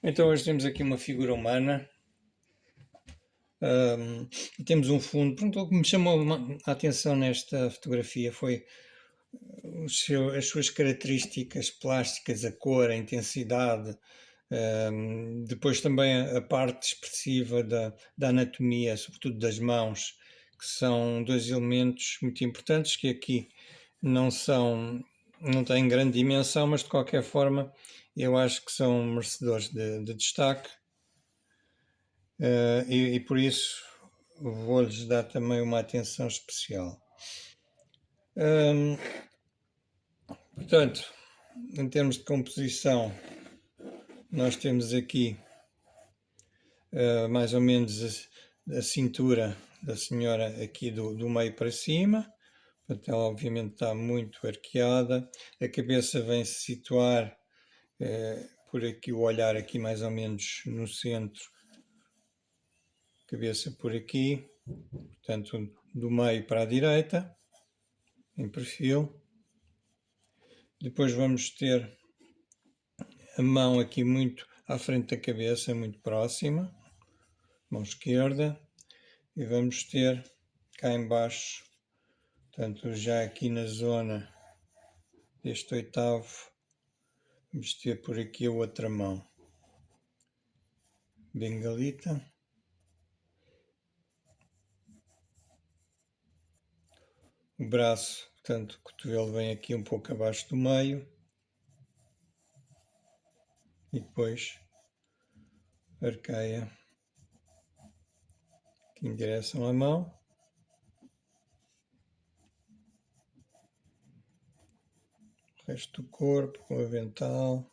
Então hoje temos aqui uma figura humana, e temos um fundo. Pronto, o que me chamou a atenção nesta fotografia foi as suas características plásticas, a cor, a intensidade, depois também a parte expressiva da anatomia, sobretudo das mãos, que são dois elementos muito importantes que aqui não têm grande dimensão, mas de qualquer forma eu acho que são merecedores de destaque. E por isso vou-lhes dar também uma atenção especial. Portanto, em termos de composição, nós temos aqui mais ou menos a cintura da senhora aqui do meio para cima. Portanto, ela obviamente está muito arqueada. A cabeça vem se situar por aqui, o olhar aqui mais ou menos no centro. Cabeça por aqui, portanto, do meio para a direita, em perfil. Depois vamos ter a mão aqui muito à frente da cabeça, muito próxima, mão esquerda, e vamos ter cá embaixo, portanto já aqui na zona deste oitavo, vamos ter por aqui a outra mão, bengalita. O braço, portanto, o cotovelo vem aqui um pouco abaixo do meio. E depois arqueia aqui em direção à mão. O resto do corpo, com o avental.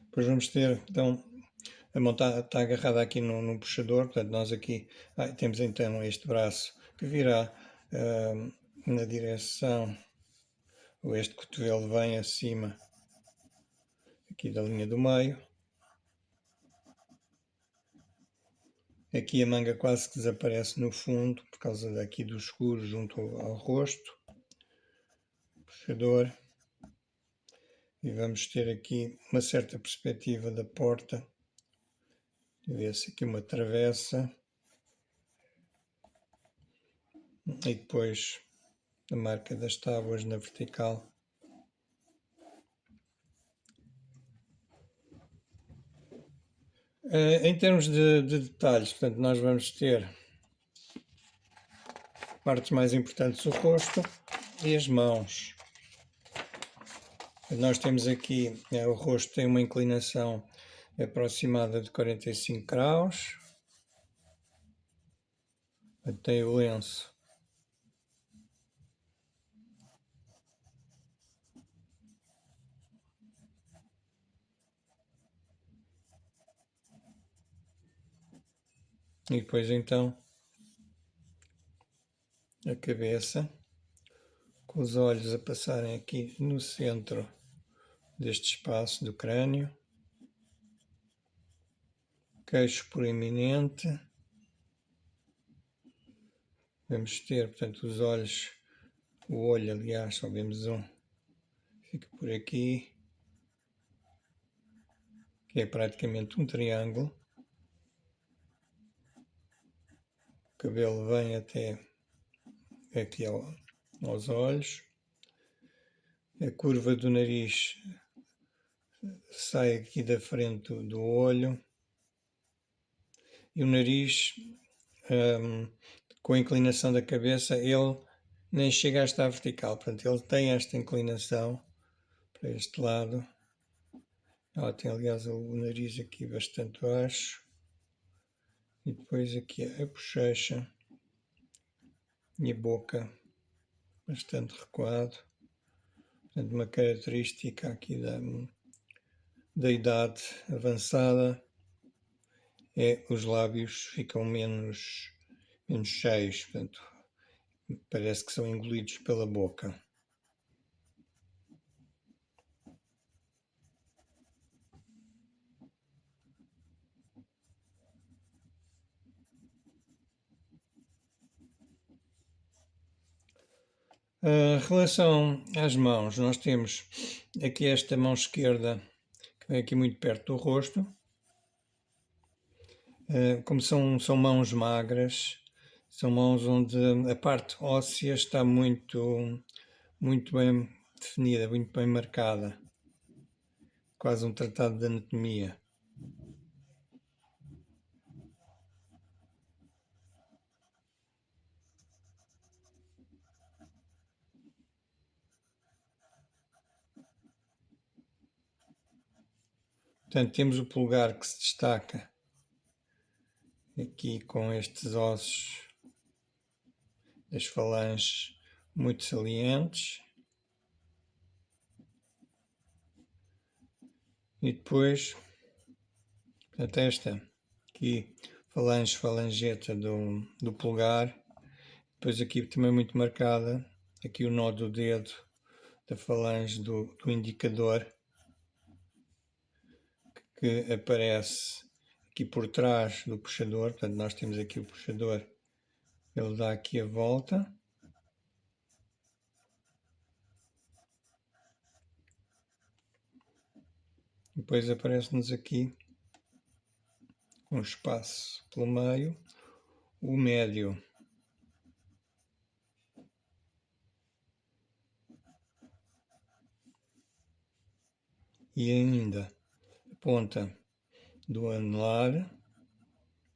Depois vamos ter, então, a mão está agarrada aqui no puxador, portanto nós aqui temos então este braço que virá na direção, ou este cotovelo vem acima aqui da linha do meio. Aqui a manga quase que desaparece no fundo, por causa daqui do escuro junto ao rosto. Puxador. E vamos ter aqui uma certa perspectiva da porta. Vê-se aqui uma travessa. E depois a marca das tábuas na vertical. Em termos de detalhes, portanto, nós vamos ter partes mais importantes, o rosto e as mãos. Nós temos aqui, o rosto tem uma inclinação aproximada de 45 graus. Tem o lenço. E depois então a cabeça, com os olhos a passarem aqui no centro deste espaço do crânio. Queixo proeminente. Vamos ter, portanto, os olhos, o olho, aliás, só vemos um, fica por aqui, que é praticamente um triângulo. O cabelo vem até aqui aos olhos. A curva do nariz sai aqui da frente do olho. E o nariz, com a inclinação da cabeça, ele nem chega a estar vertical. Portanto, ele tem esta inclinação para este lado. Ela tem, aliás, o nariz aqui bastante baixo. E depois aqui a bochecha e a boca bastante recuado. Portanto, uma característica aqui da idade avançada é os lábios ficam menos cheios, portanto, parece que são engolidos pela boca. Em relação às mãos, nós temos aqui esta mão esquerda, que vem aqui muito perto do rosto. Como são mãos magras, são mãos onde a parte óssea está muito bem definida, muito bem marcada. Quase um tratado de anatomia. Portanto, temos o polegar que se destaca aqui com estes ossos das falanges muito salientes. E depois, portanto, esta aqui, falangeta do polegar. Depois aqui também muito marcada, aqui o nó do dedo da falange do indicador, que aparece aqui por trás do puxador. Portanto, nós temos aqui o puxador, ele dá aqui a volta. Depois aparece-nos aqui, com espaço pelo meio, o médio. E ainda a ponta do anular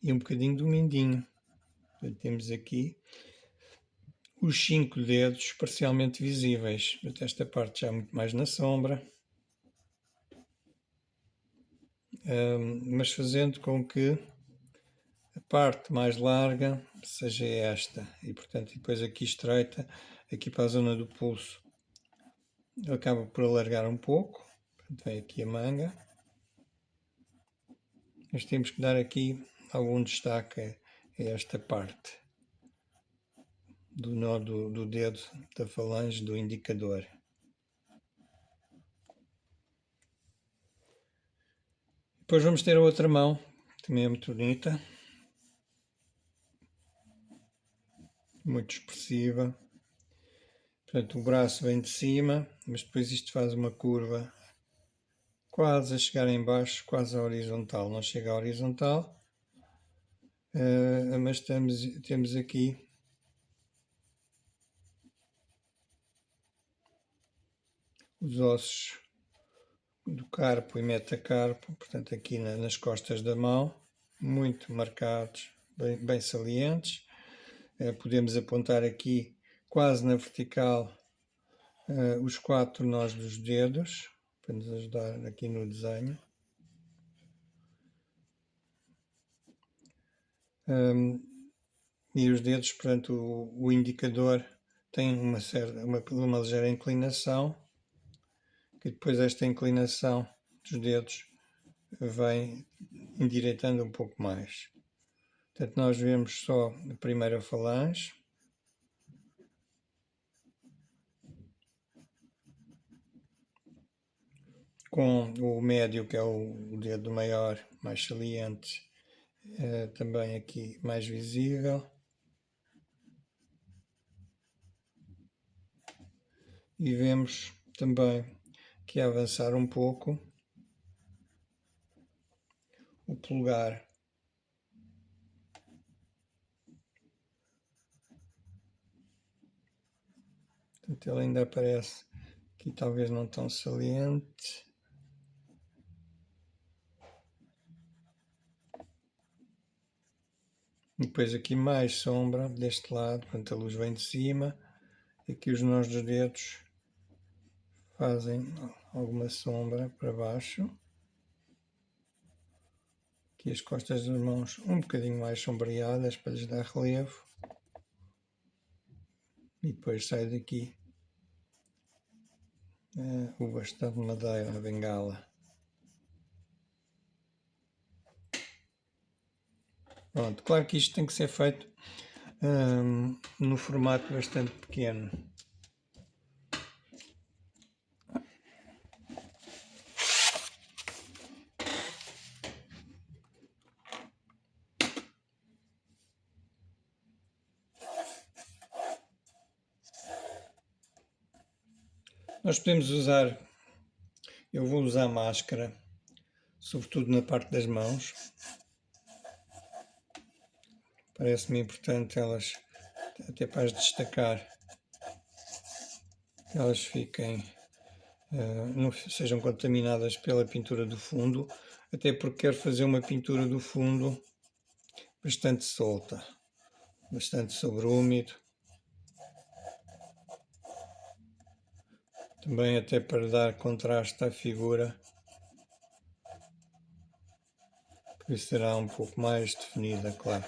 e um bocadinho do mindinho. Portanto, temos aqui os 5 dedos parcialmente visíveis. Esta parte já muito mais na sombra, mas fazendo com que a parte mais larga seja esta, e portanto depois aqui estreita, aqui para a zona do pulso, acaba por alargar um pouco. Portanto, vem aqui a manga, mas temos que dar aqui algum destaque a esta parte do nó do dedo da falange do indicador. Depois vamos ter a outra mão, que também é muito bonita, muito expressiva. Portanto, o braço vem de cima, mas depois isto faz uma curva quase a chegar em baixo, quase à horizontal. Não chega à horizontal, mas temos aqui os ossos do carpo e metacarpo, portanto aqui nas costas da mão, muito marcados, bem salientes. Podemos apontar aqui, quase na vertical, os 4 nós dos dedos, para nos ajudar aqui no desenho. E os dedos, portanto, o indicador tem uma ligeira inclinação, que depois esta inclinação dos dedos vem endireitando um pouco mais. Portanto, nós vemos só a primeira falange, com o médio, que é o dedo maior, mais saliente, também aqui mais visível. E vemos também que, a avançar um pouco, o polegar. Portanto, ele ainda aparece aqui, talvez não tão saliente. Depois aqui mais sombra deste lado, portanto a luz vem de cima. Aqui os nós dos dedos fazem alguma sombra para baixo. Aqui as costas das mãos um bocadinho mais sombreadas para lhes dar relevo. E depois sai daqui o bastão de madeira, a bengala. Pronto, claro que isto tem que ser feito no formato bastante pequeno. Nós podemos usar, eu vou usar máscara, sobretudo na parte das mãos. Parece-me importante elas, até para as destacar, que elas fiquem, não sejam contaminadas pela pintura do fundo, até porque quero fazer uma pintura do fundo bastante solta, bastante sobre úmido. Também até para dar contraste à figura, que será um pouco mais definida, claro.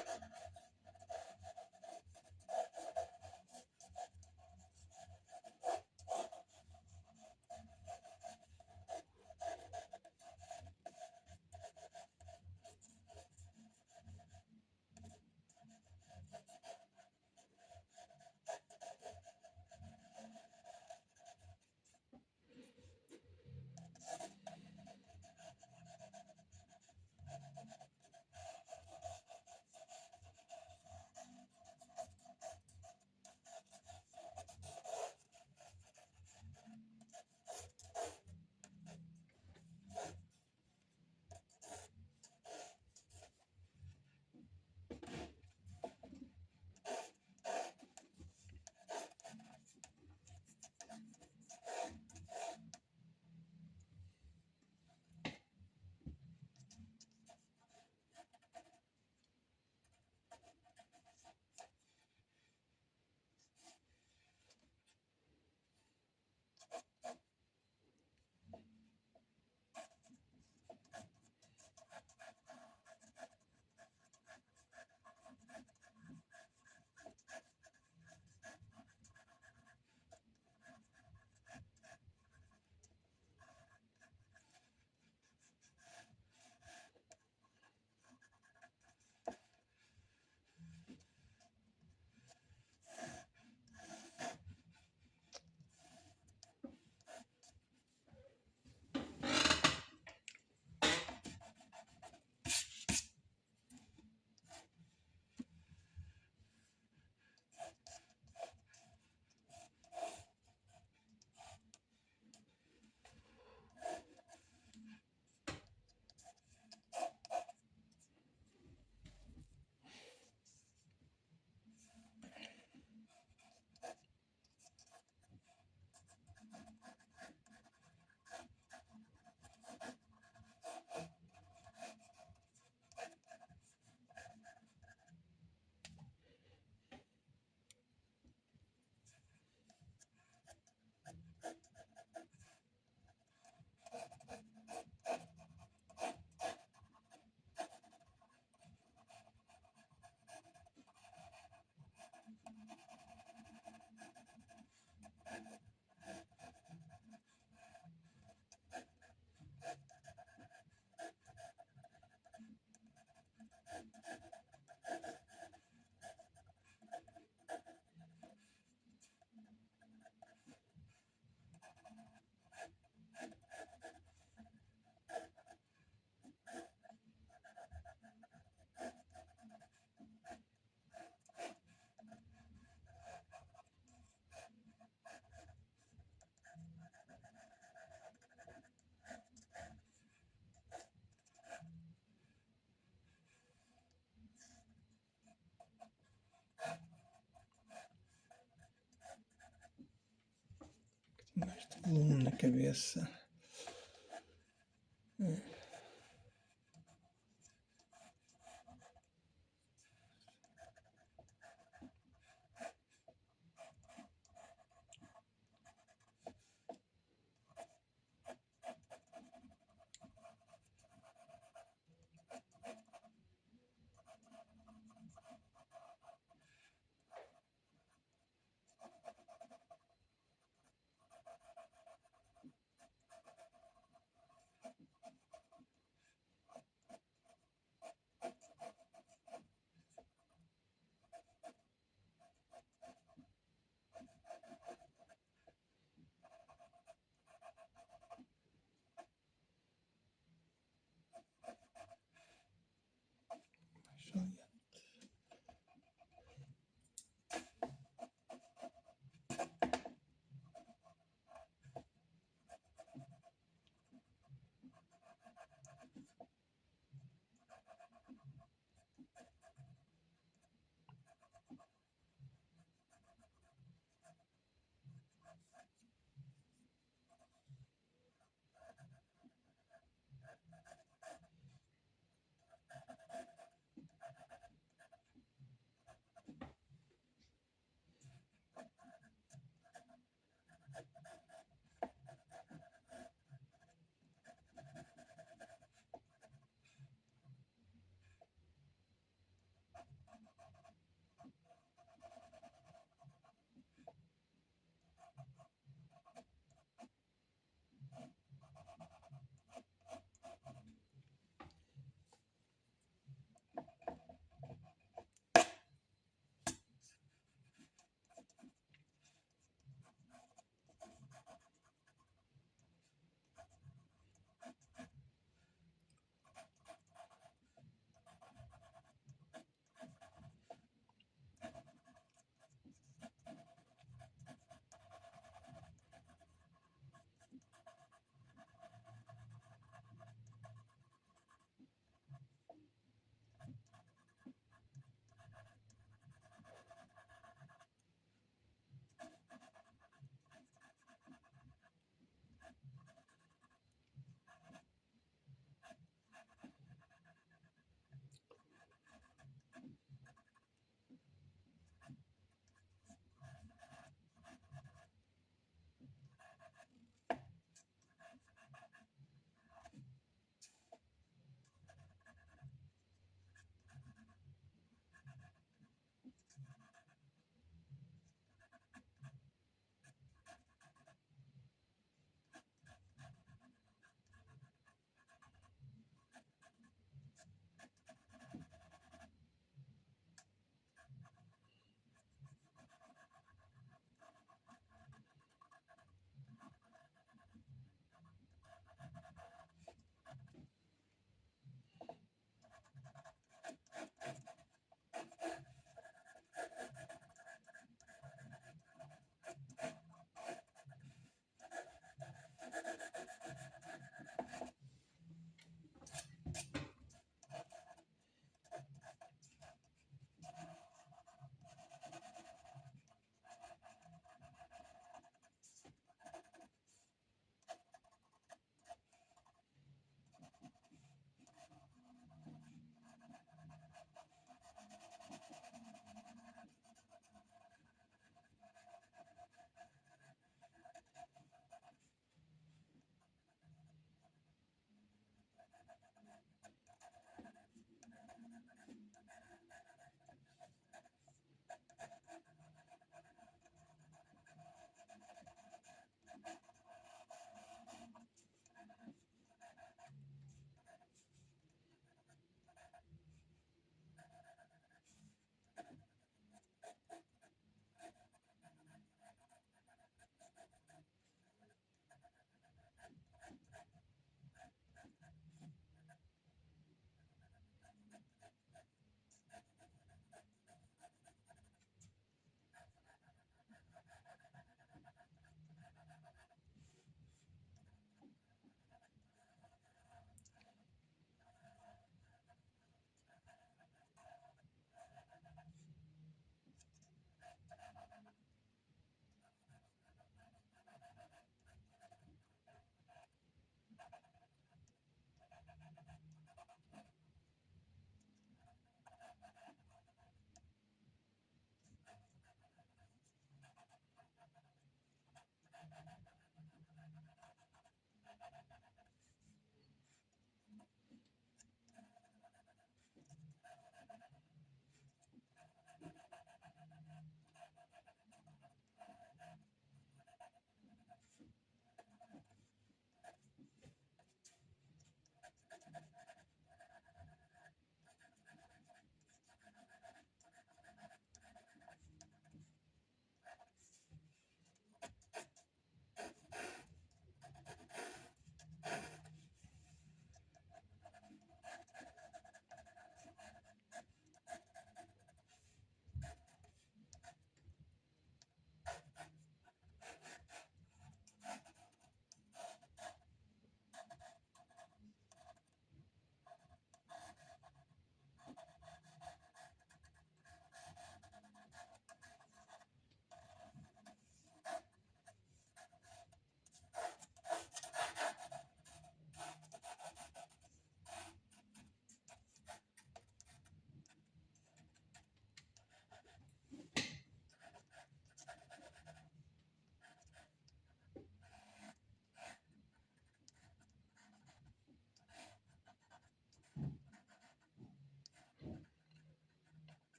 Mais de volume na cabeça.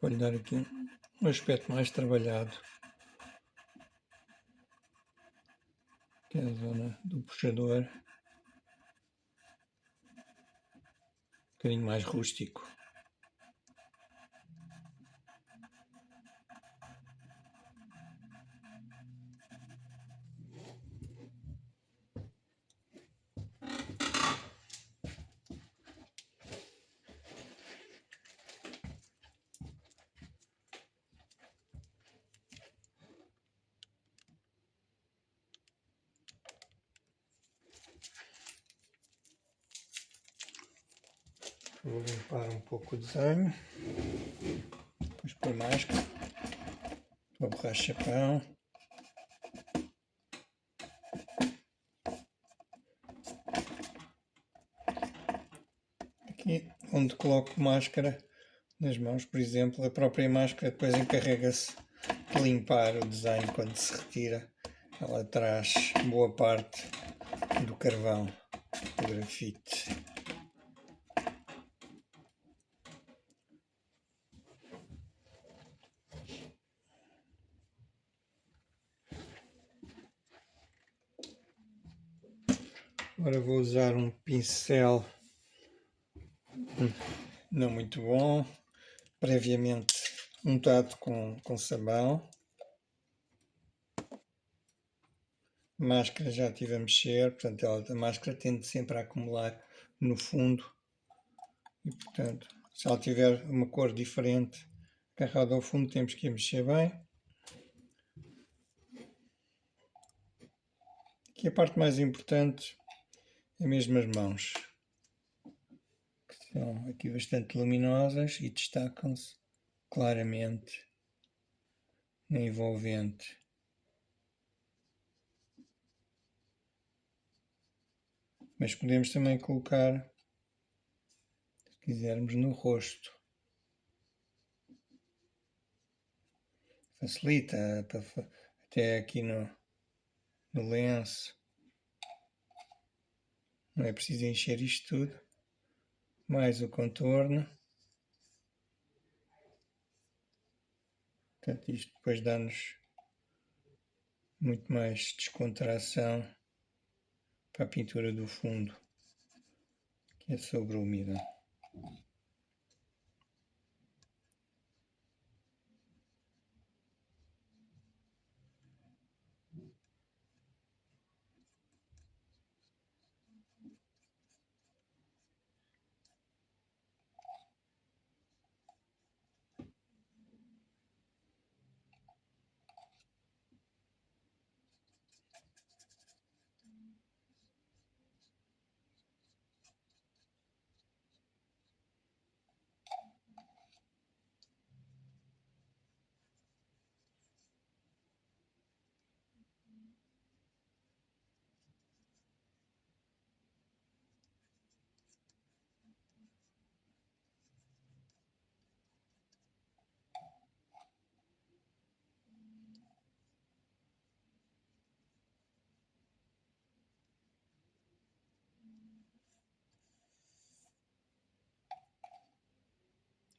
para lhe dar aqui um aspecto mais trabalhado, que é a zona do puxador, um bocadinho mais rústico. Vou limpar um pouco o desenho, depois pôr máscara, vou borrar chapéu. Aqui onde coloco máscara nas mãos, por exemplo, a própria máscara depois encarrega-se de limpar o desenho quando se retira. Ela traz boa parte do carvão, do grafite. Agora vou usar um pincel não muito bom, previamente untado com sabão. A máscara já estive a mexer, portanto a máscara tende sempre a acumular no fundo e, portanto, se ela tiver uma cor diferente agarrada ao fundo, temos que a mexer bem. Aqui a parte mais importante é mesmo as mãos, que são aqui bastante luminosas e destacam-se claramente na envolvente. Mas podemos também colocar, se quisermos, no rosto. Facilita até aqui no lenço. Não é preciso encher isto tudo. Mais o contorno. Portanto, isto depois dá-nos muito mais descontração para a pintura do fundo, que é sobre o almíbar.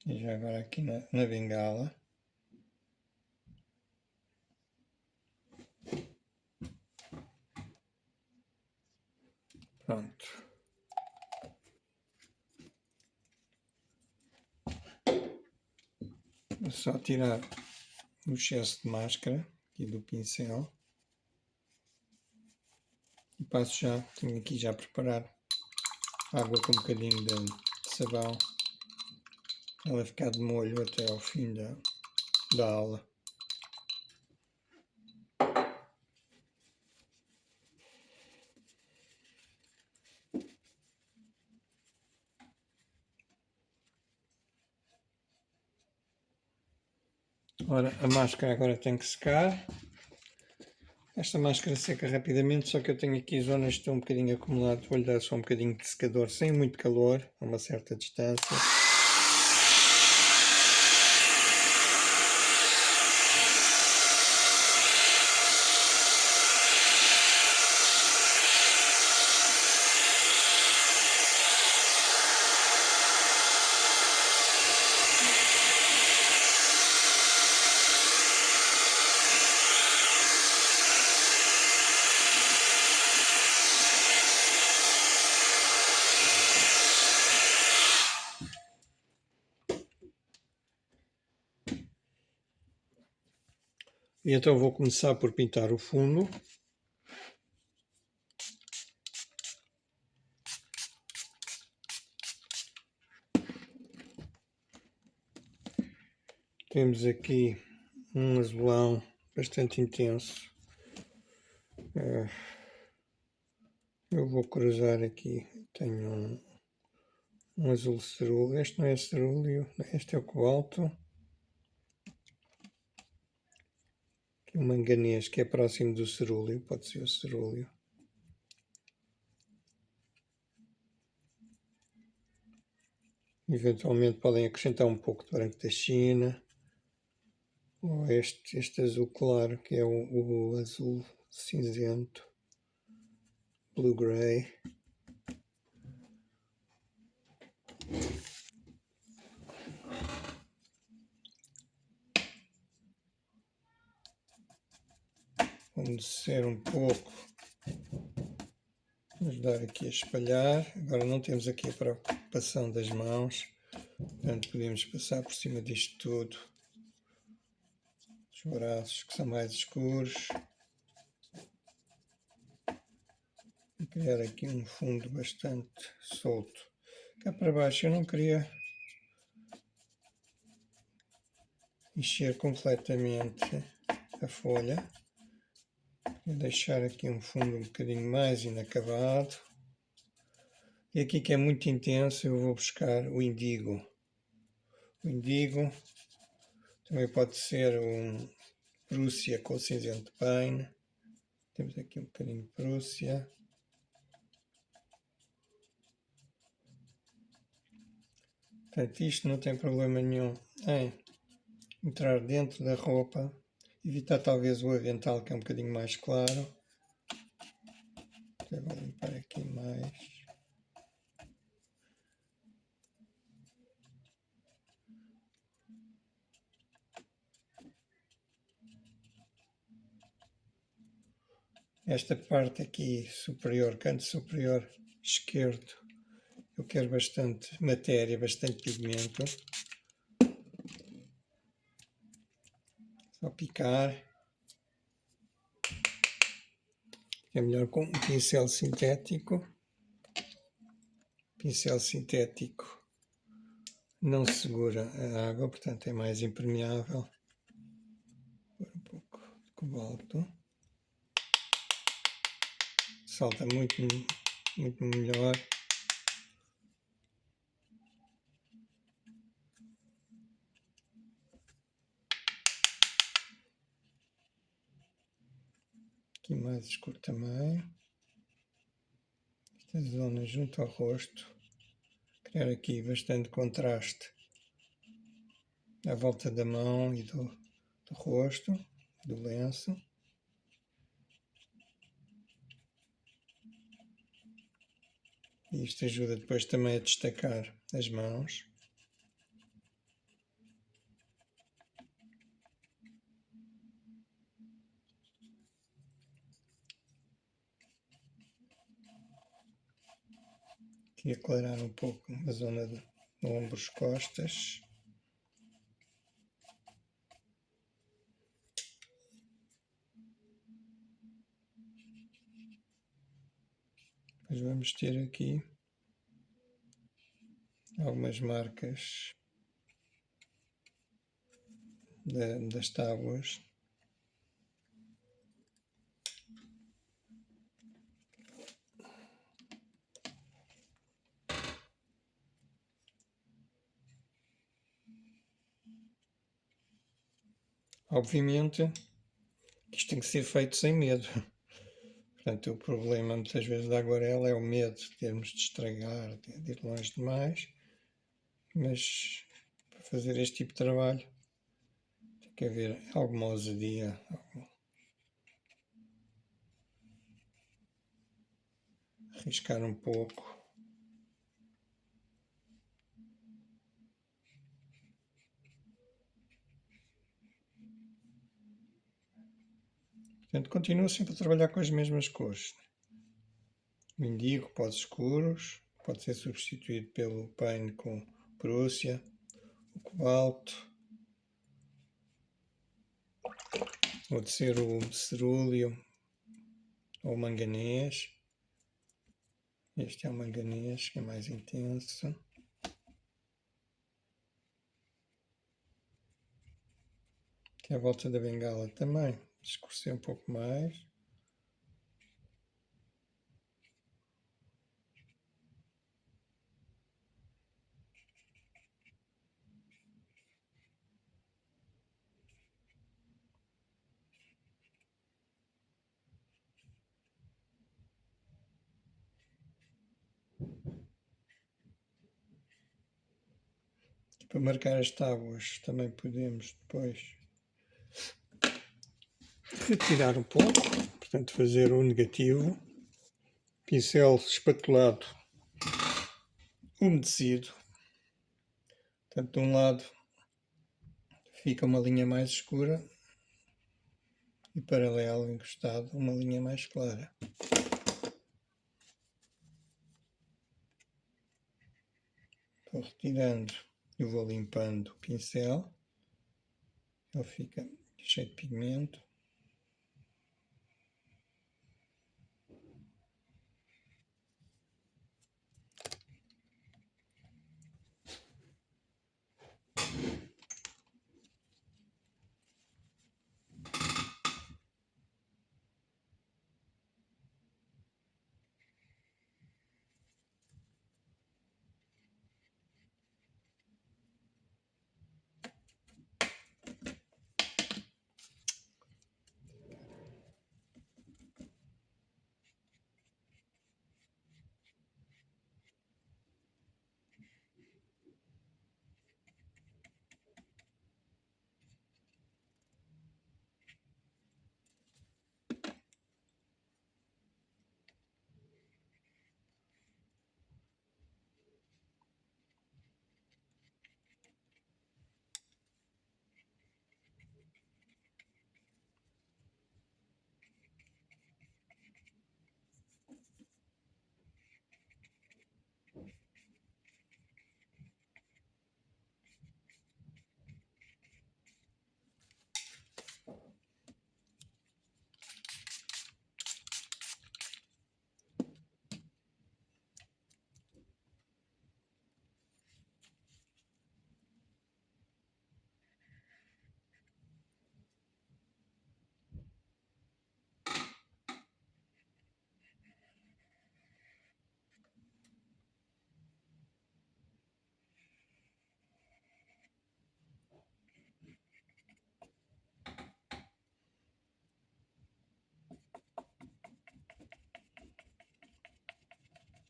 E já agora aqui na bengala. Pronto. Vou só tirar o excesso de máscara aqui do pincel. E passo já, tenho aqui já preparado água com um bocadinho de sabão. Ela vai ficar de molho até ao fim da aula. Ora, a máscara agora tem que secar. Esta máscara seca rapidamente, só que eu tenho aqui zonas que estão um bocadinho acumuladas. Vou-lhe dar só um bocadinho de secador sem muito calor, a uma certa distância. E então vou começar por pintar o fundo. Temos aqui um azulão bastante intenso. Eu vou cruzar aqui. Tenho um azul cerúleo. Este não é cerúleo, este é o cobalto. Aqui um manganês que é próximo do cerúleo, pode ser o cerúleo. Eventualmente podem acrescentar um pouco de branco da China. Ou este azul claro, que é o azul cinzento, blue gray. Vamos descer um pouco, ajudar aqui a espalhar. Agora não temos aqui a preocupação das mãos, portanto podemos passar por cima disto tudo. Os braços que são mais escuros. E criar aqui um fundo bastante solto. Cá para baixo eu não queria encher completamente a folha. Vou deixar aqui um fundo um bocadinho mais inacabado. E aqui que é muito intenso eu vou buscar o indigo. O indigo também pode ser um Prússia com cinzento de paine. Temos aqui um bocadinho de Prússia. Portanto, isto não tem problema nenhum em entrar dentro da roupa. Evitar talvez o avental, que é um bocadinho mais claro. Então, vou limpar aqui mais. Esta parte aqui superior, canto superior esquerdo, eu quero bastante matéria, bastante pigmento. Só picar. É melhor com um pincel sintético. Pincel sintético não segura a água, portanto é mais impermeável. Pôr um pouco de cobalto. Salta muito, muito melhor. Aqui mais escuro também. Esta zona junto ao rosto. Criar aqui bastante contraste à volta da mão e do rosto, do lenço. E isto ajuda depois também a destacar as mãos. Aqui aclarar um pouco a zona de ombros, costas. Depois vamos ter aqui algumas marcas das tábuas. Obviamente, isto tem que ser feito sem medo. Portanto, o problema muitas vezes da aguarela é o medo de termos de estragar, de ir longe demais. Mas para fazer este tipo de trabalho tem que haver alguma ousadia, arriscar um pouco. Portanto, continuo sempre a trabalhar com as mesmas cores. O indigo, pós escuros, pode ser substituído pelo paine com Prússia, o cobalto. Pode ser o cerúleo ou o manganês. Este é o manganês, que é mais intenso. Aqui à volta da bengala também escureceu um pouco mais. Para marcar as tábuas também podemos depois retirar um pouco, portanto fazer o negativo, pincel espatulado umedecido, portanto de um lado fica uma linha mais escura e paralelo encostado uma linha mais clara. Vou retirando e vou limpando o pincel, ele fica cheio de pigmento.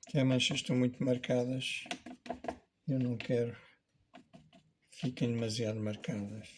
Que as manchas estão muito marcadas, eu não quero que fiquem demasiado marcadas.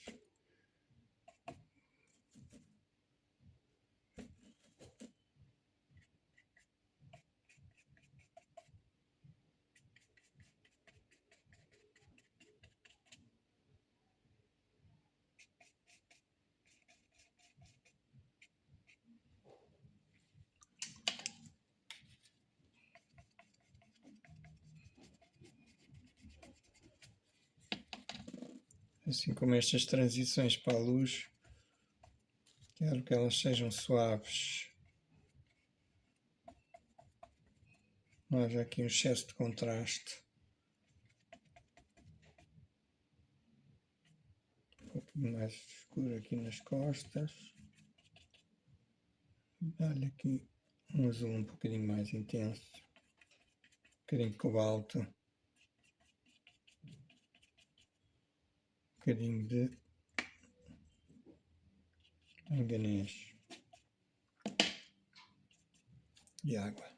Assim como estas transições para a luz, quero que elas sejam suaves. Não haja aqui um excesso de contraste. Um pouquinho mais escuro aqui nas costas. Dá-lhe aqui um azul um bocadinho mais intenso. Um bocadinho de cobalto. Um bocadinho de manganês. E água.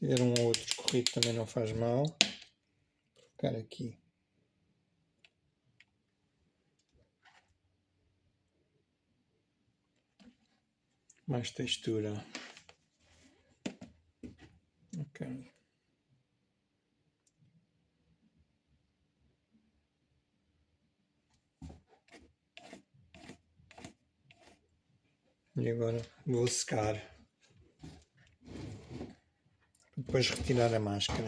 Se tiver um ou outro escorrido também não faz mal. Vou colocar aqui mais textura. Ok. E agora vou secar. Depois retirar a máscara.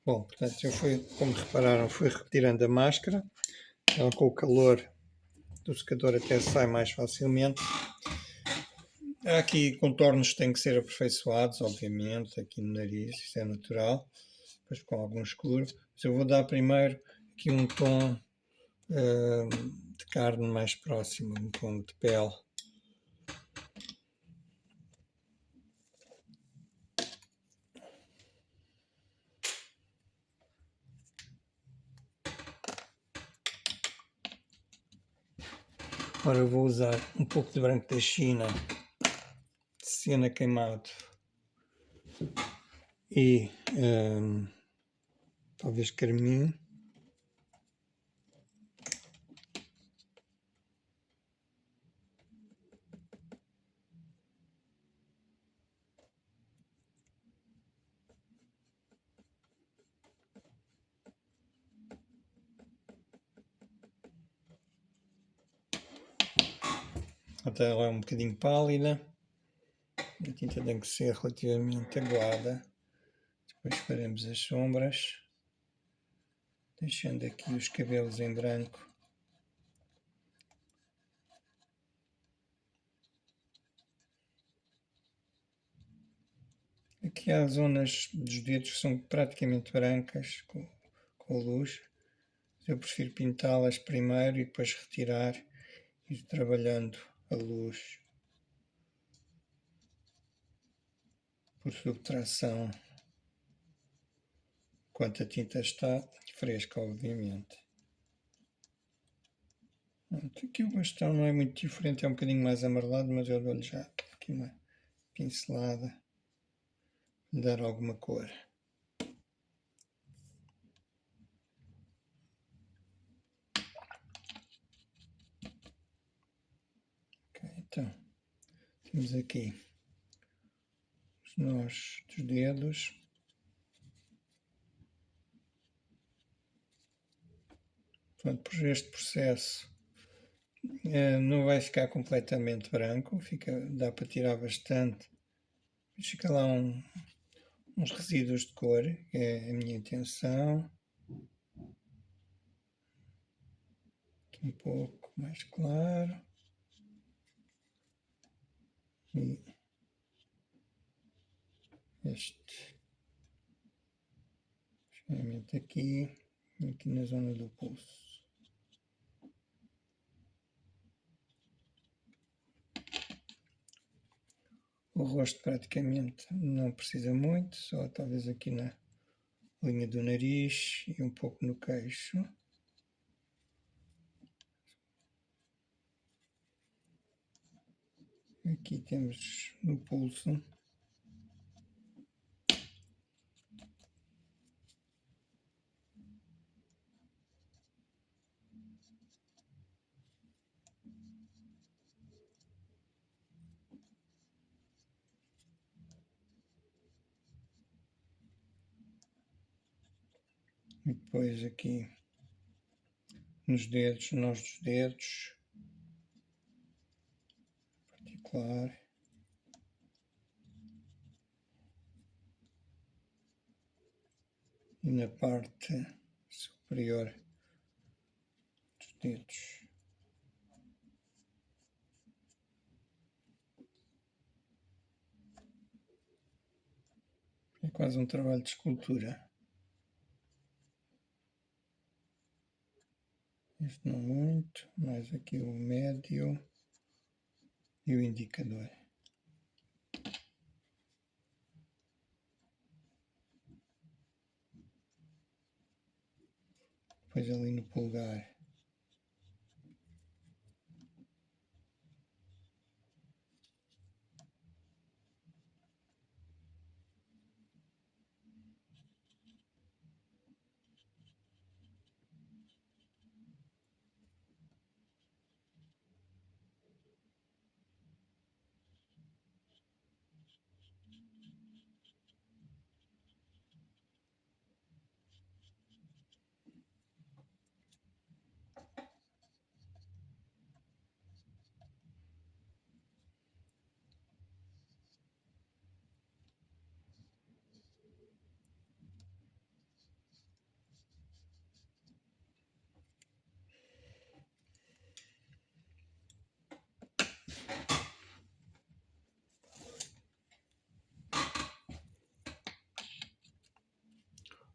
Bom, portanto, eu fui, como repararam, fui retirando a máscara. Ela, com o calor do secador, até sai mais facilmente. Há aqui contornos que têm que ser aperfeiçoados, obviamente, aqui no nariz, isso é natural, depois com algum escuro. Mas eu vou dar primeiro aqui um tom de carne mais próximo, um tom de pele. Agora eu vou usar um pouco de branco da China, de siena queimado e talvez carmim. Até ela é um bocadinho pálida. A tinta tem que ser relativamente aguada. Depois faremos as sombras, deixando aqui os cabelos em branco. Aqui há zonas dos dedos que são praticamente brancas com luz. Eu prefiro pintá-las primeiro e depois retirar e ir trabalhando a luz por subtração, enquanto a tinta está fresca, obviamente. Aqui o bastão não é muito diferente, é um bocadinho mais amarelado, mas eu dou-lhe já aqui uma pincelada, dar alguma cor. Okay, então, temos aqui os nós dos dedos. Portanto, por este processo não vai ficar completamente branco, dá para tirar bastante, mas fica lá uns resíduos de cor, que é a minha intenção. Aqui um pouco mais claro. E este esfriamento aqui na zona do pulso. O rosto praticamente não precisa muito, só talvez aqui na linha do nariz e um pouco no queixo. Aqui temos no pulso. E depois aqui nos dedos, nós dos dedos, particular. E na parte superior dos dedos. É quase um trabalho de escultura. Este não muito, mais aqui o médio e o indicador. Depois ali no polegar.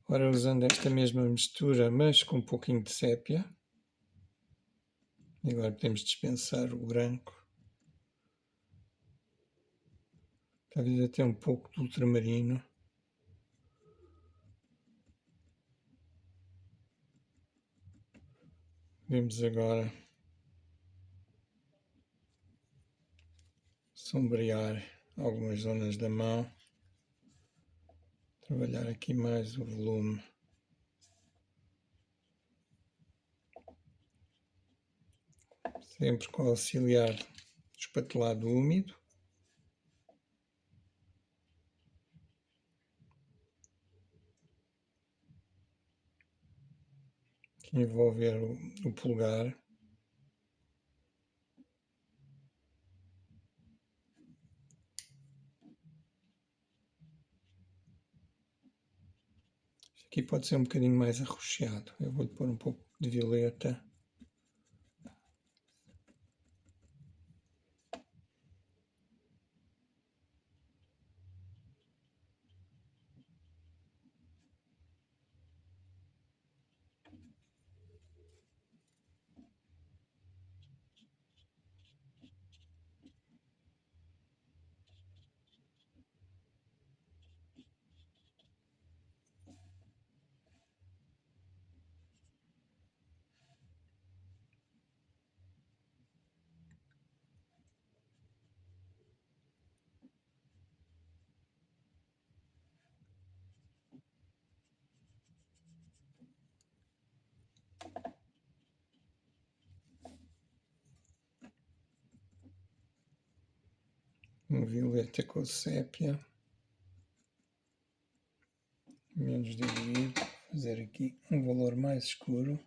Agora usando esta mesma mistura, mas com um pouquinho de sépia. E agora podemos dispensar o branco. Talvez até um pouco de ultramarino. Vamos agora sombrear algumas zonas da mão. Trabalhar aqui mais o volume. Sempre com o auxiliar do espatelado úmido. Aqui envolver o polegar. Isto aqui pode ser um bocadinho mais arroxeado. Eu vou-lhe pôr um pouco de violeta. Um violeta com sépia. Menos diluído. Fazer aqui um valor mais escuro.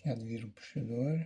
Aqui há de vir o puxador.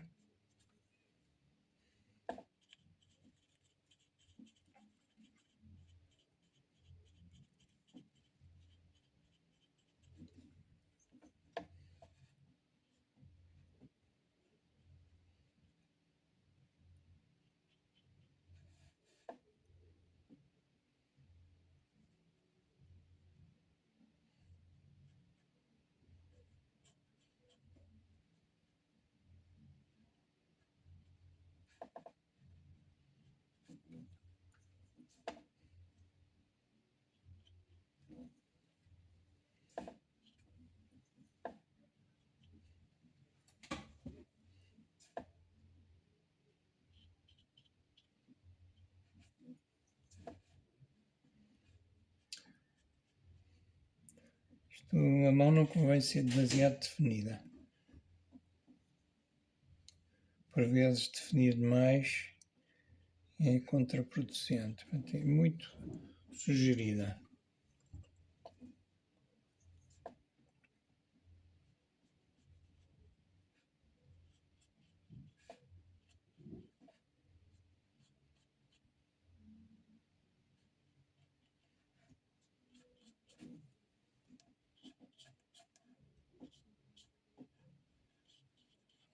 A mão não convém ser demasiado definida. Por vezes definir demais é contraproducente. É muito sugerida.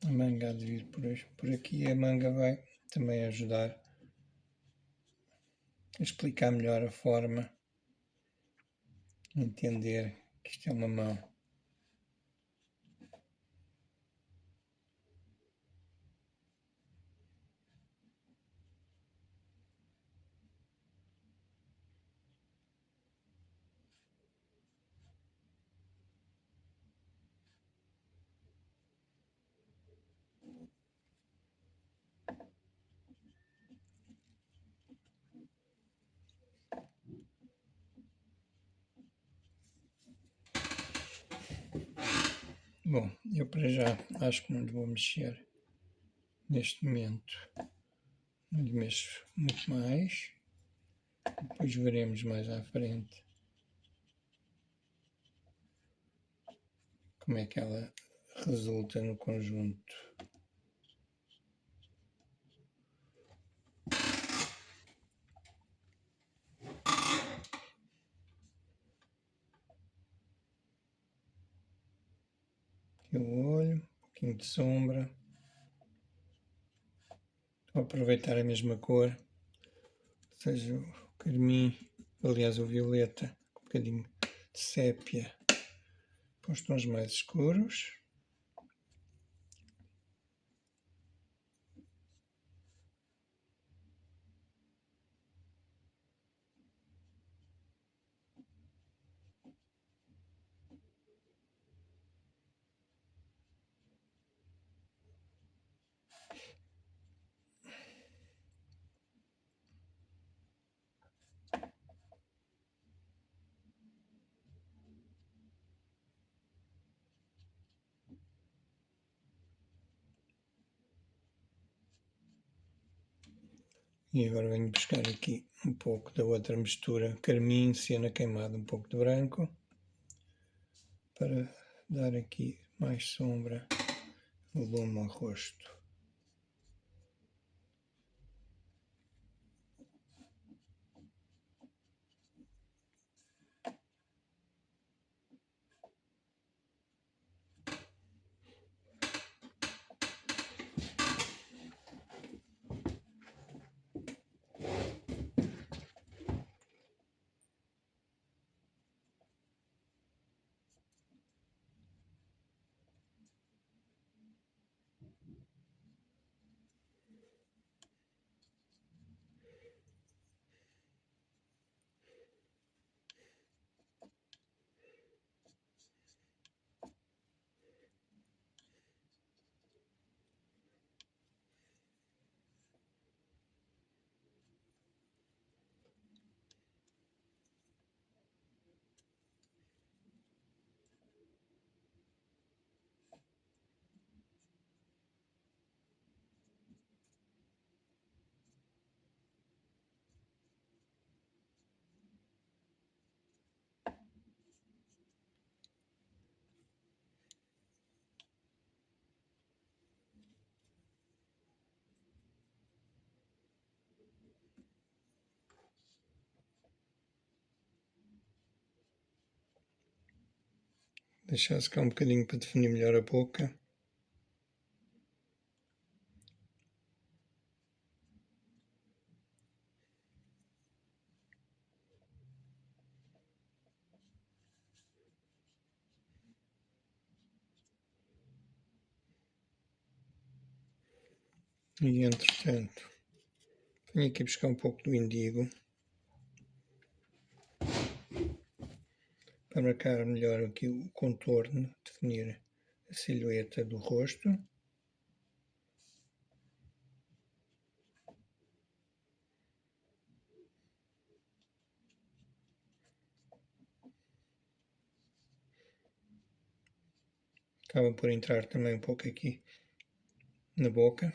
A manga há de vir por aqui. A manga vai também ajudar a explicar melhor a forma, entender que isto é uma mão. Bom, eu para já acho que não lhe vou mexer neste momento. Não lhe mexo muito mais. Depois veremos mais à frente como é que ela resulta no conjunto. Aqui o olho, um pouquinho de sombra. Vou aproveitar a mesma cor, ou seja, o carmim, aliás o violeta, com um bocadinho de sépia, para os tons mais escuros. E agora venho buscar aqui um pouco da outra mistura, carmim, siena queimado, um pouco de branco, para dar aqui mais sombra, volume ao rosto. Deixar secar um bocadinho para definir melhor a boca. E entretanto, venho aqui buscar um pouco do indigo para marcar melhor aqui o contorno, definir a silhueta do rosto. Acaba por entrar também um pouco aqui na boca.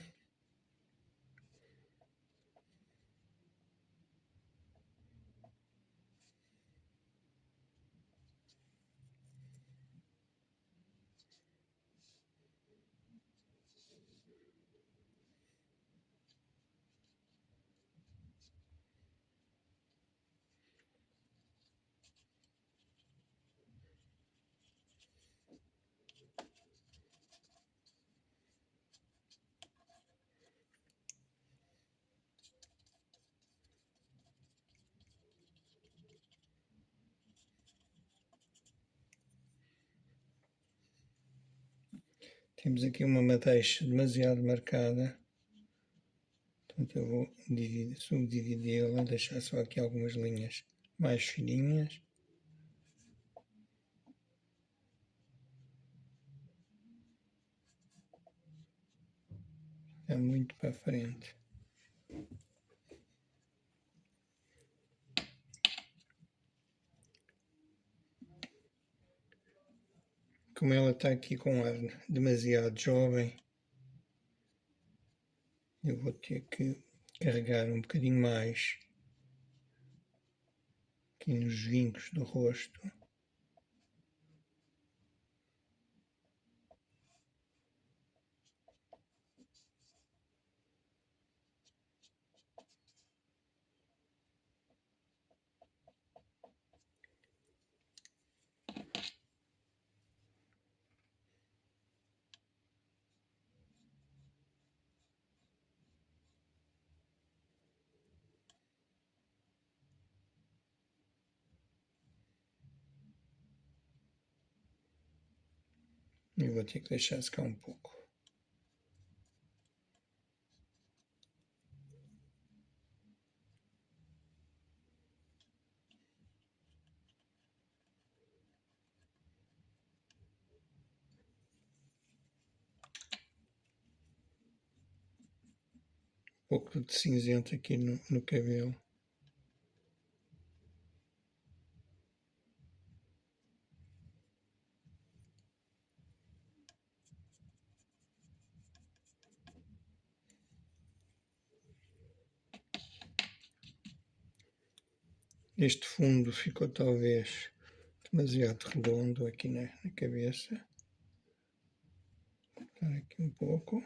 Temos aqui uma madeixa demasiado marcada, portanto eu vou subdividi-la, deixar só aqui algumas linhas mais fininhas. É muito para frente. Como ela está aqui com um ar demasiado jovem, eu vou ter que carregar um bocadinho mais aqui nos vincos do rosto. E vou ter que deixar secar um pouco. Um pouco de cinzento aqui no cabelo. Este fundo ficou talvez demasiado redondo aqui na cabeça. Vou cortar aqui um pouco.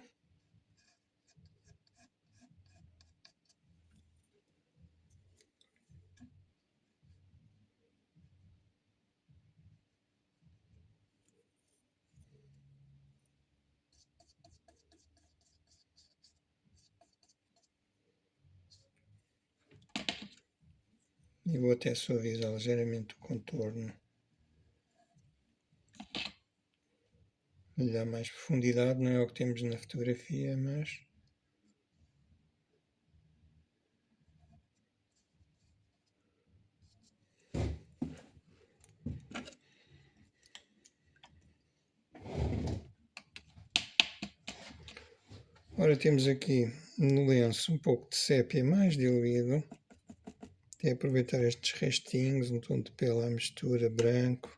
E vou até suavizar ligeiramente o contorno. Lhe dá mais profundidade, não é o que temos na fotografia, mas ora, temos aqui no lenço um pouco de sépia mais diluído. Até aproveitar estes restinhos, um tom de pele à mistura branco.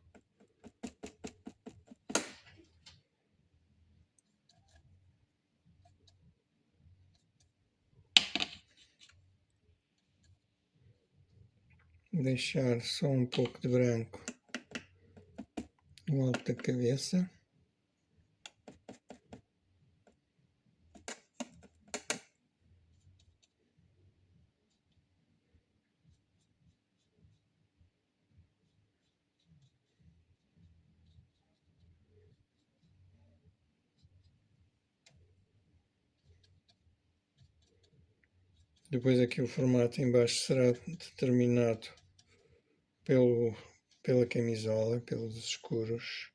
Deixar só um pouco de branco no alto da cabeça. Depois aqui o formato em baixo será determinado pela camisola, pelos escuros.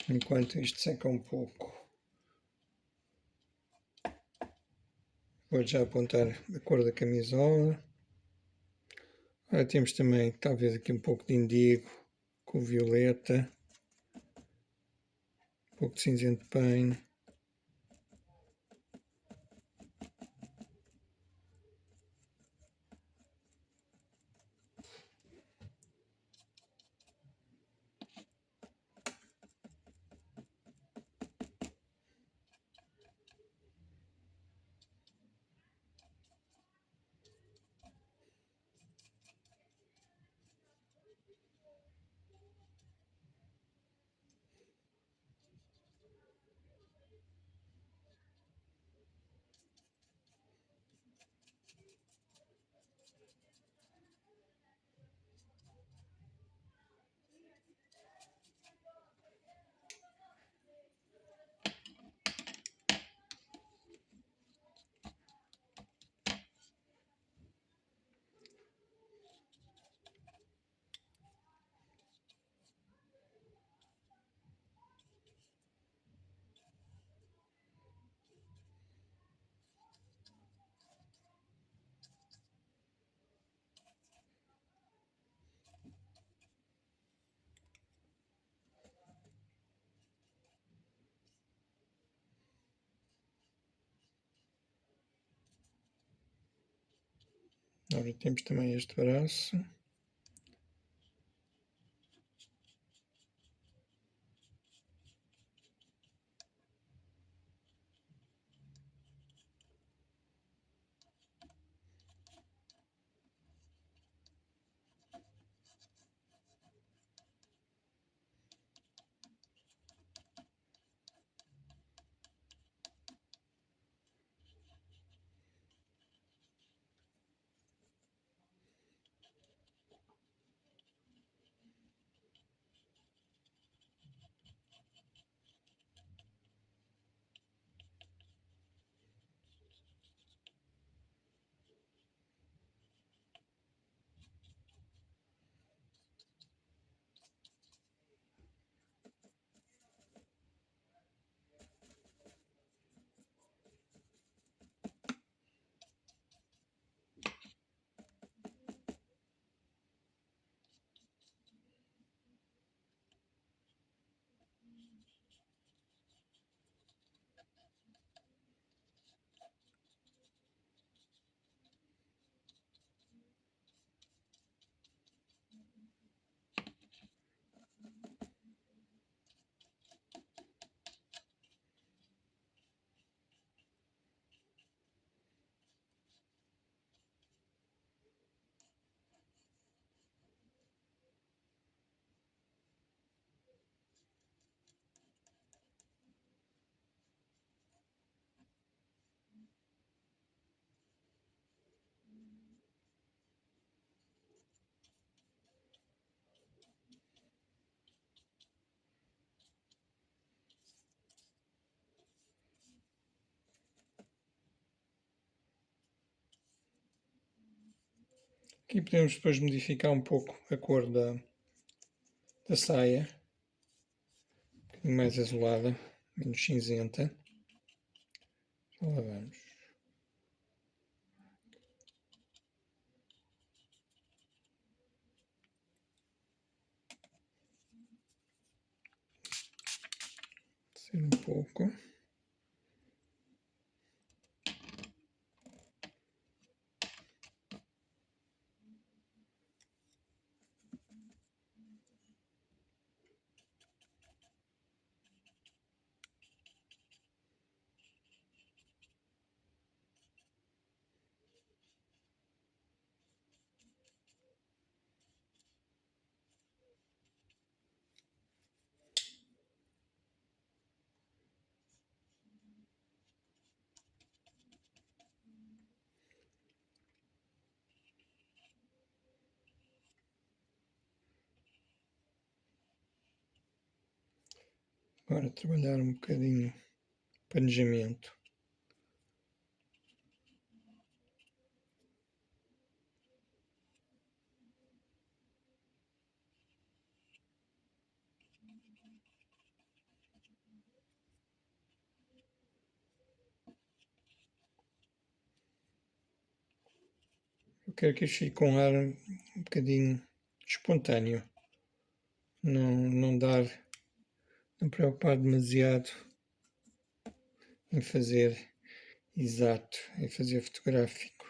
Enquanto isto seca um pouco, vou já apontar a cor da camisola. Agora temos também talvez aqui um pouco de indigo com violeta, um pouco de cinzento de pain. Agora temos também este braço. Aqui podemos depois modificar um pouco a cor da saia, um bocadinho mais azulada, menos cinzenta. Já lá vamos. Ser um pouco. Agora trabalhar um bocadinho planejamento. Eu quero que isto fique com um ar um bocadinho espontâneo. Não preocupar demasiado em fazer exato, em fazer fotográfico.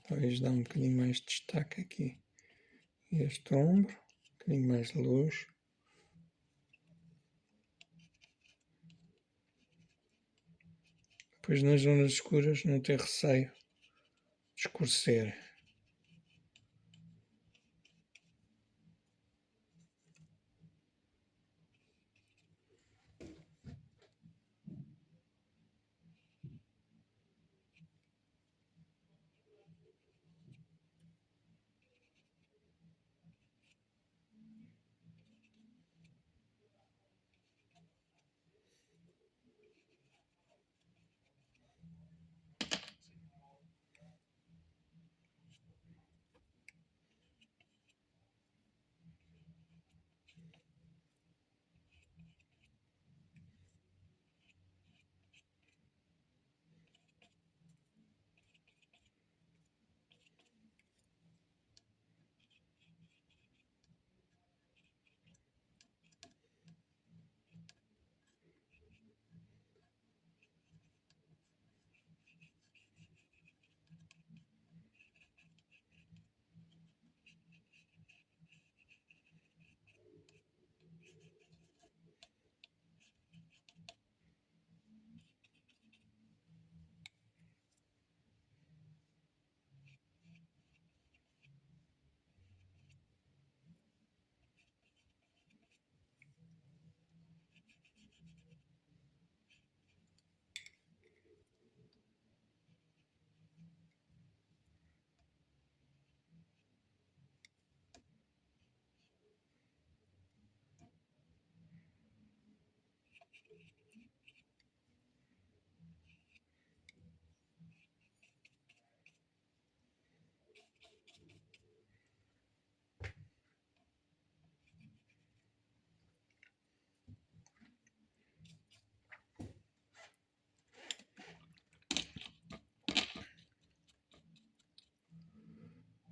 Talvez dar um bocadinho mais de destaque aqui. Este ombro, um bocadinho mais de luz. Depois nas zonas escuras não ter receio de escurecer.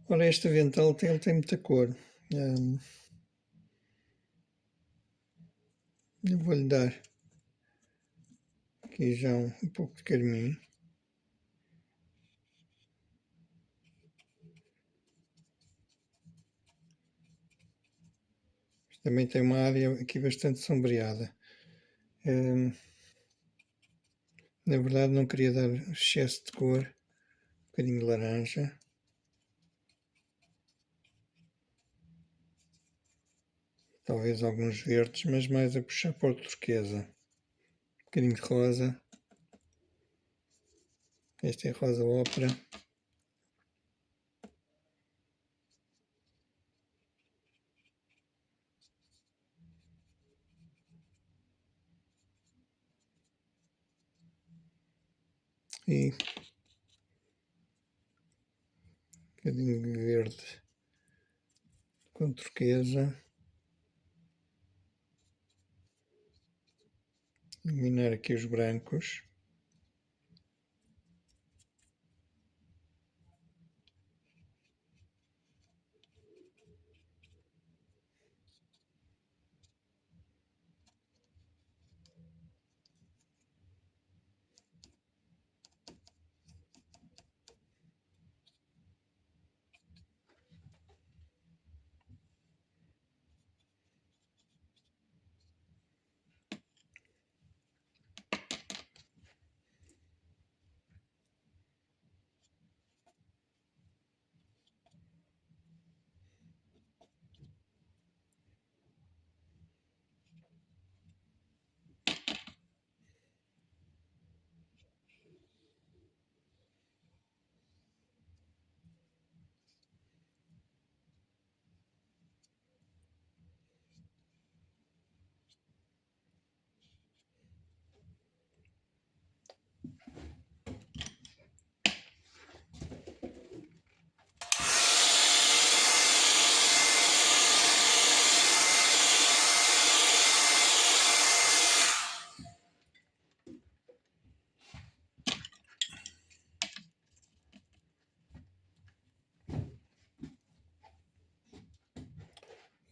Ora, este avental ele tem muita cor. Eu vou-lhe dar aqui já um pouco de carmim. Também tem uma área aqui bastante sombreada. Na verdade não queria dar excesso de cor, um bocadinho de laranja. talvez alguns verdes, mas mais a puxar para o turquesa. Um bocadinho de rosa. Este é rosa ópera. E um bocadinho de verde com turquesa. Iluminar aqui os brancos.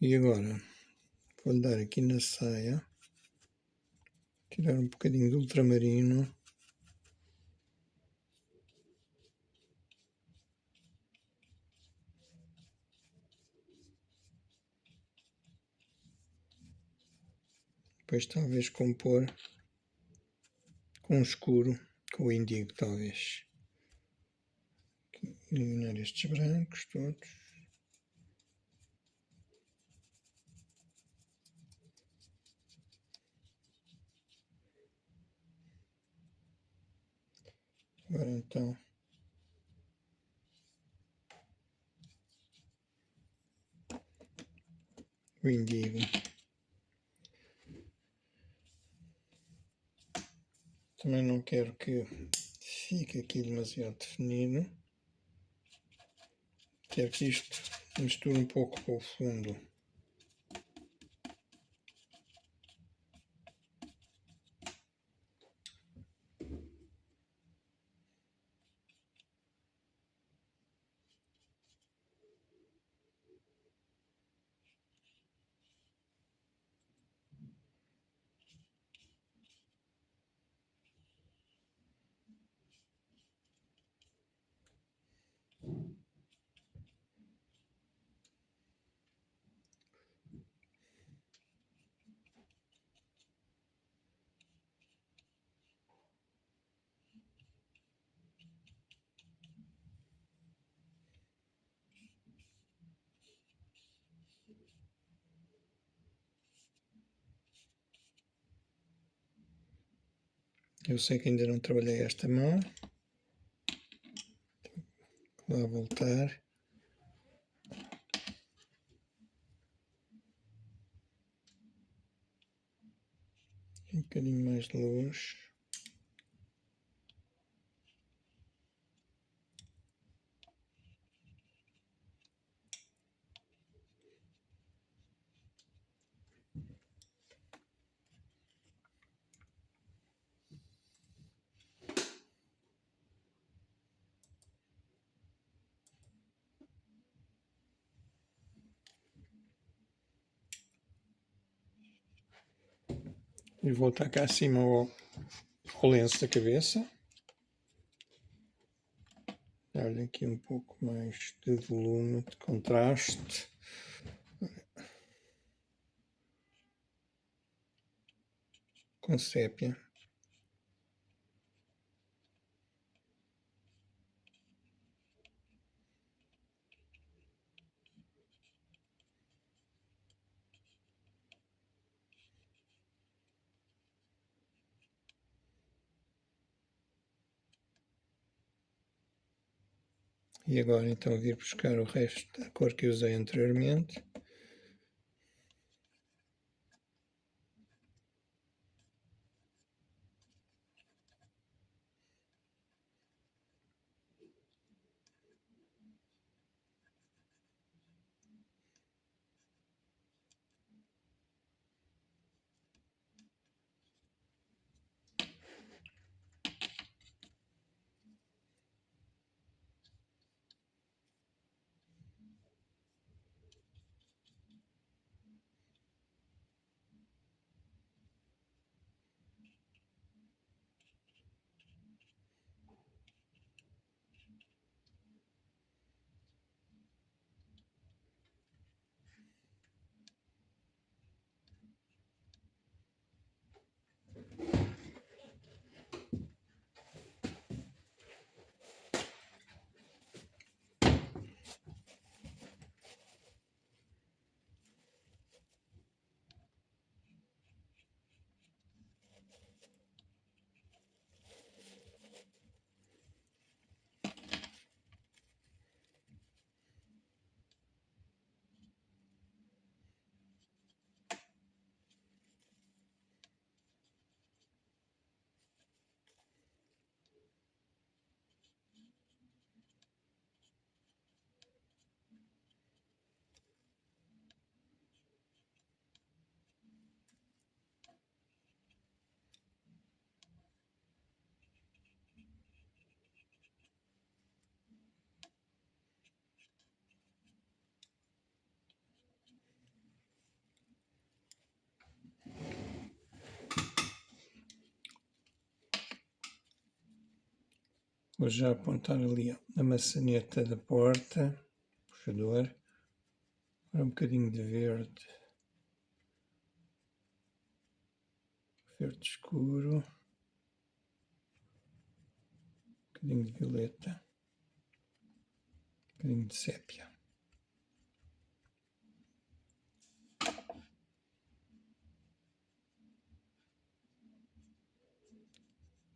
E agora vou dar aqui na saia, tirar um bocadinho de ultramarino. Depois talvez compor com o escuro, com o índigo talvez. Eliminar estes brancos todos. Agora então o índigo. Também não quero que fique aqui demasiado definido. Quero que isto misture um pouco com o fundo. Eu sei que ainda não trabalhei esta mão. Vou voltar. Um bocadinho mais de luz. E vou tacar acima ao lenço da cabeça. Dar-lhe aqui um pouco mais de volume, de contraste. Com sépia. E agora então vir buscar o resto da cor que usei anteriormente. Vou já apontar ali a maçaneta da porta, puxador, agora um bocadinho de verde, verde escuro, um bocadinho de violeta, um bocadinho de sépia.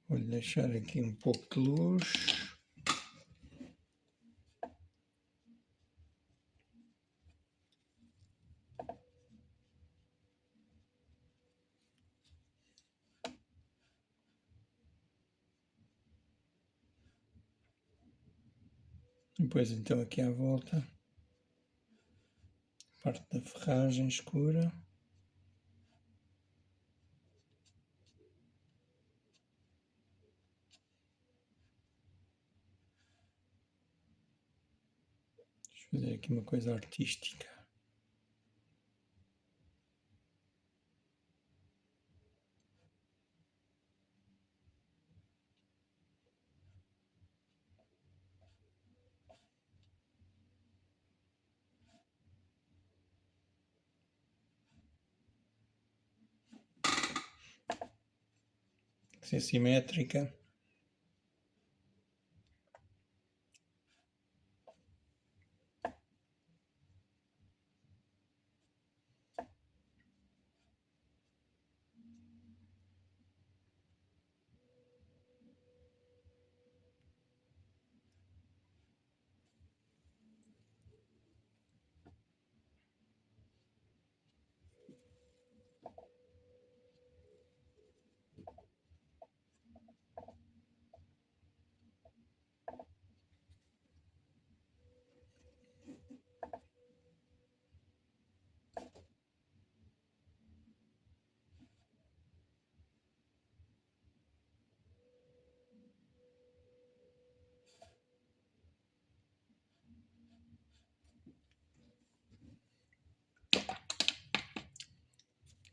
Vou deixar aqui um pouco de luz. Depois então aqui à volta, parte da ferragem escura. Deixa eu fazer aqui uma coisa artística. Ser simétrica.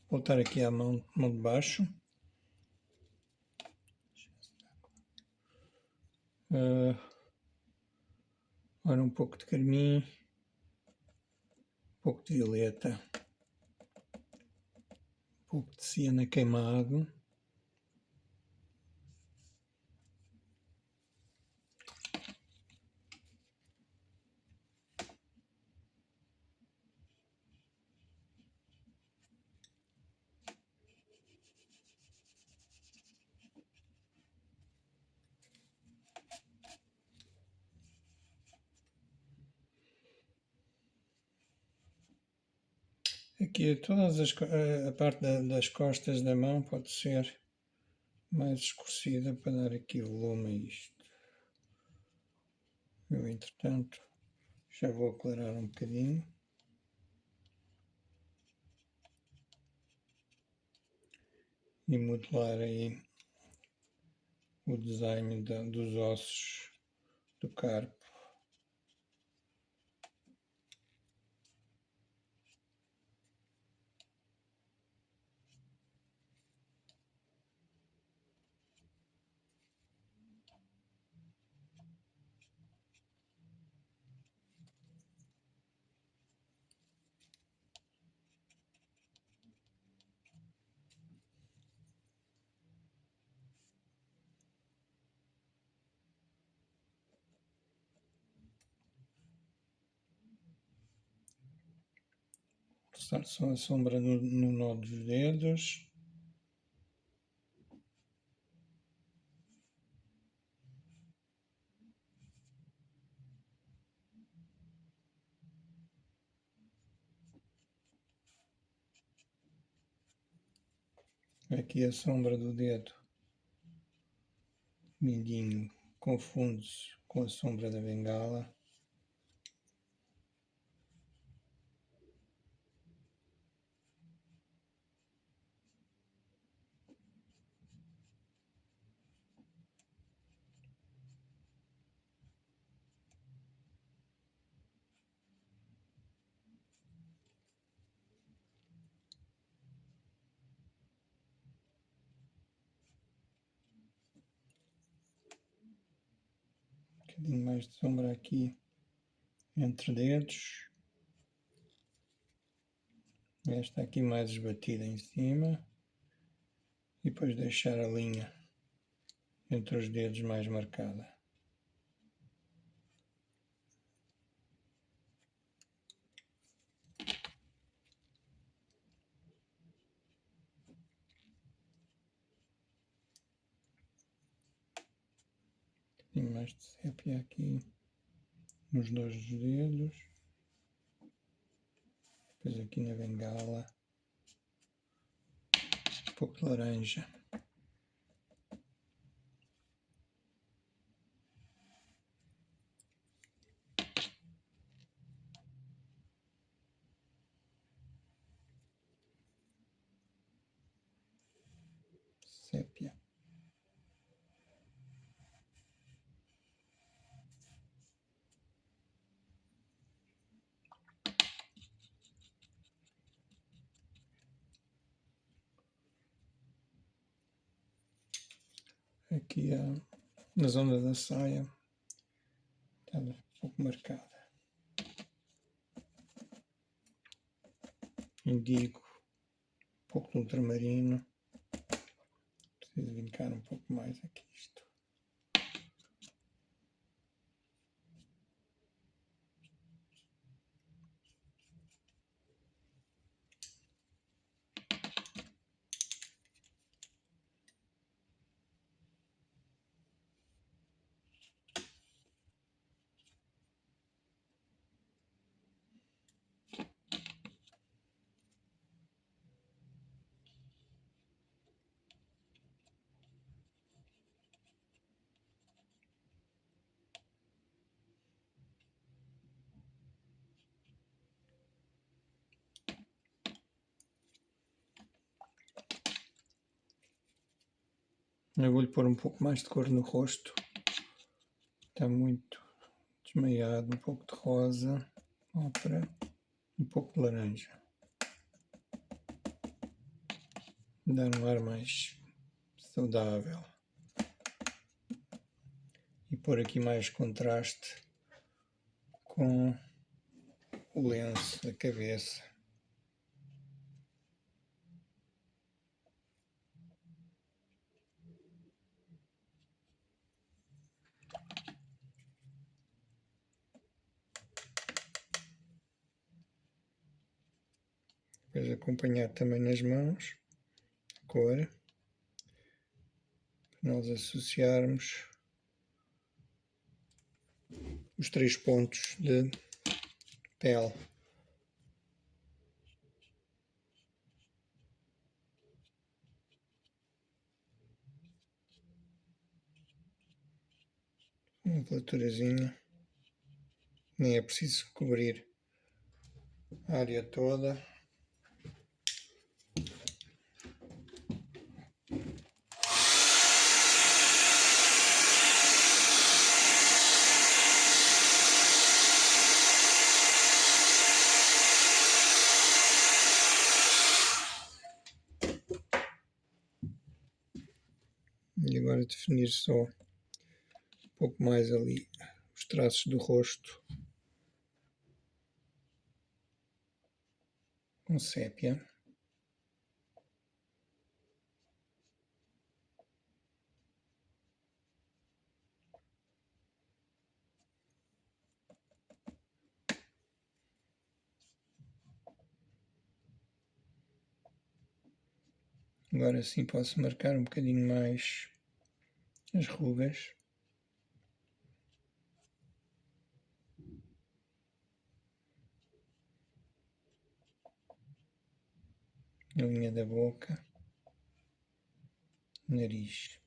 Voltar aqui à mão de baixo. Agora um pouco de carmim, um pouco de violeta, um pouco de siena queimado. Aqui todas a parte das costas da mão pode ser mais escurecida para dar aqui volume a isto. Eu, entretanto, já vou aclarar um bocadinho. E modelar aí o desenho dos ossos do carpo. Passar só a sombra no nó dos dedos. Aqui a sombra do dedo mindinho confunde-se com a sombra da bengala. Um bocadinho mais de sombra aqui entre dedos. Esta aqui mais esbatida em cima. E depois deixar a linha entre os dedos mais marcada. Um bocadinho mais de sépia aqui nos dois dedos. Depois aqui na bengala. Um pouco de laranja. Sépia. Aqui na zona da saia está um pouco marcada. Indigo, um pouco de ultramarino. Preciso vincar um pouco mais aqui isto. Eu vou-lhe pôr um pouco mais de cor no rosto. Está muito desmaiado. Um pouco de rosa. Ópera. Um pouco de laranja. Dar um ar mais saudável. E pôr aqui mais contraste com o lenço da cabeça. Depois acompanhar também nas mãos, a cor, para nós associarmos os 3 pontos de pele. nomenclaturazinha. Nem é preciso cobrir a área toda. E agora definir só um pouco mais ali os traços do rosto com sépia. Agora sim posso marcar um bocadinho mais as rugas. A linha da boca, nariz.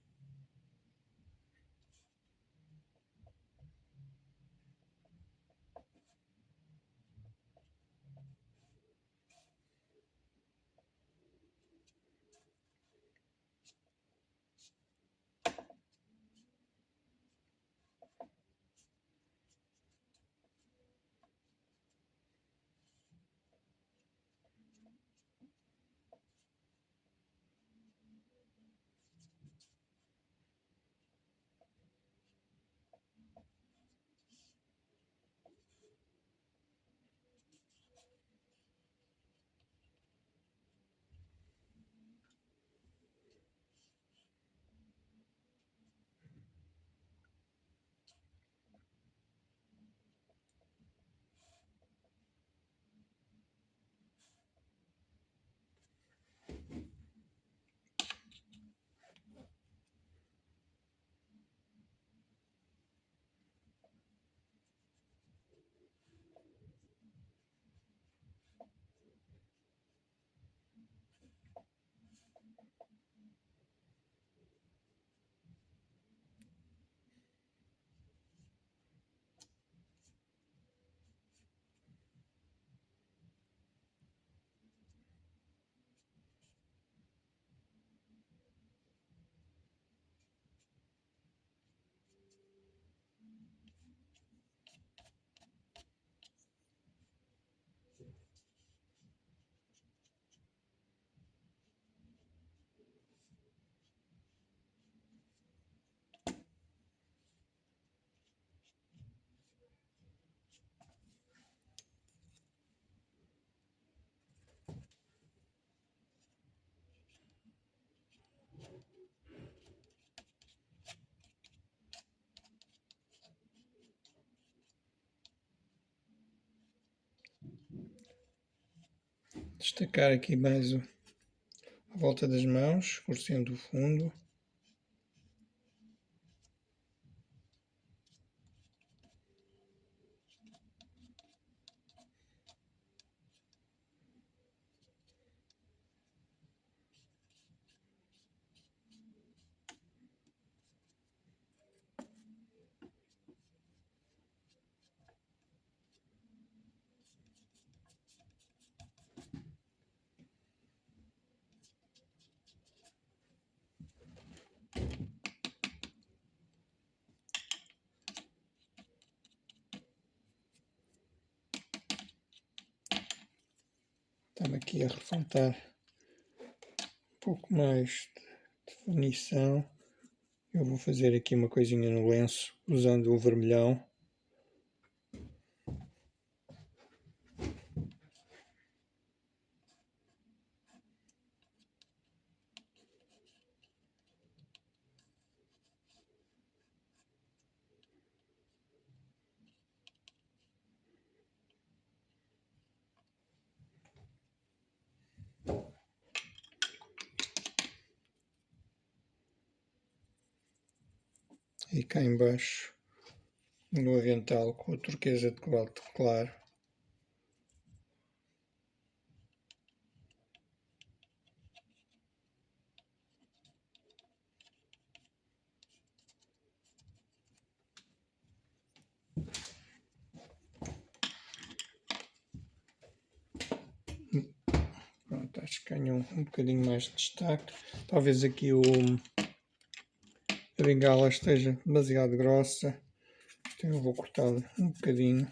Destacar aqui mais a volta das mãos, escurecendo o fundo. Estava aqui a faltar um pouco mais de definição. Eu vou fazer aqui uma coisinha no lenço usando o vermelhão. E cá embaixo no avental com a turquesa de cobalto claro. acho que ganham um bocadinho mais de destaque. Talvez aqui a bengala esteja demasiado grossa, então eu vou cortar um bocadinho.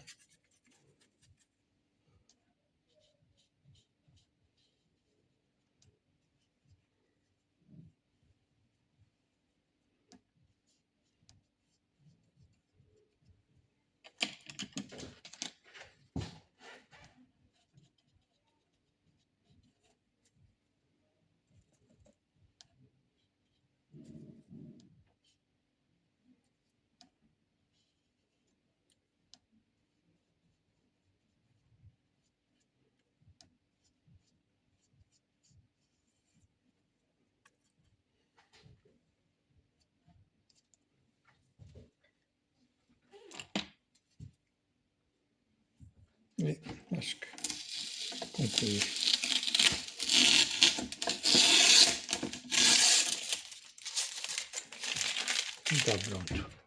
E acho que concluí. Está pronto.